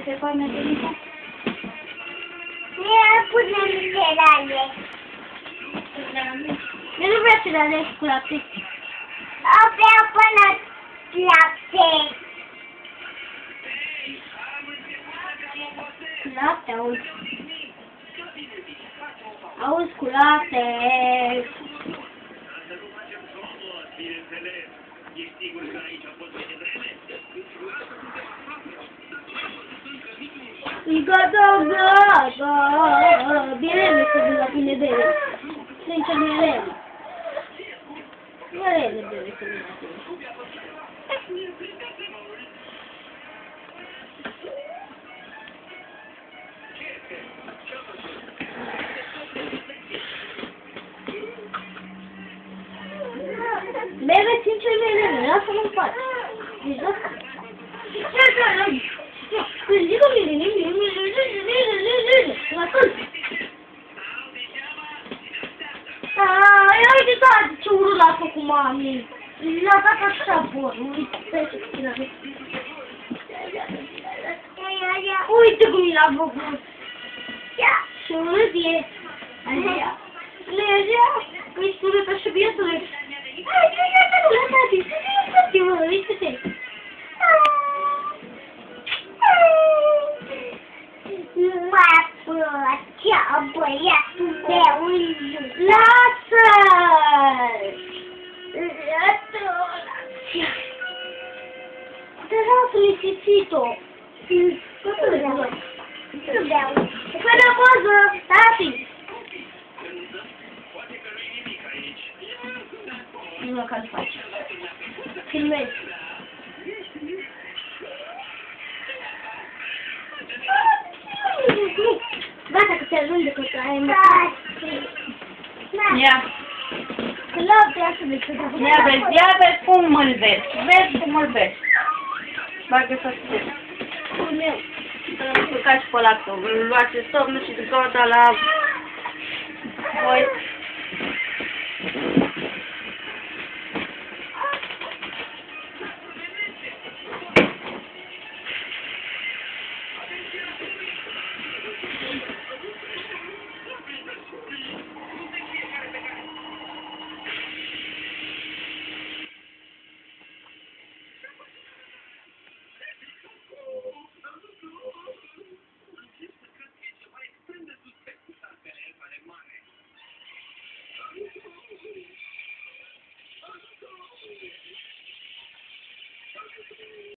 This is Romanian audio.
se pame de mine? Ne punem cereale. Eu nu vreau cereale cu lapte. Abia până lapte. Lapte, auzi. Auzi cu lapte. Gata, gata. Bine să vin la tine de ele. Sincer, nu e ele. Nu e ele bine să vin la tine. Bebe, sincer, nu e ele. Lasă-mă în pace. Deci, lasă. Când zic o mine, uite, da, ce urât l-a făcut mami. L-a dat așa bun. Uite cum i l-a făcut. Și urât e. Aia. Legea. Îi surât așa bietule. Uite-te. Mă plăcea băiatul meu. Lasă-l! Deja s-a lipsit-o. Nu beau. Păi de poză, tati! Nu mă că-l faci. Filmezi. Gata că te ajunge că ai Ia. Că lapte așa de ce Ia vezi cum îl vezi. Vezi cum îl vezi. Bagă să știi. Cum eu. Să-l urcați pe lapte. Îl luați stop, nu știu, de la voi.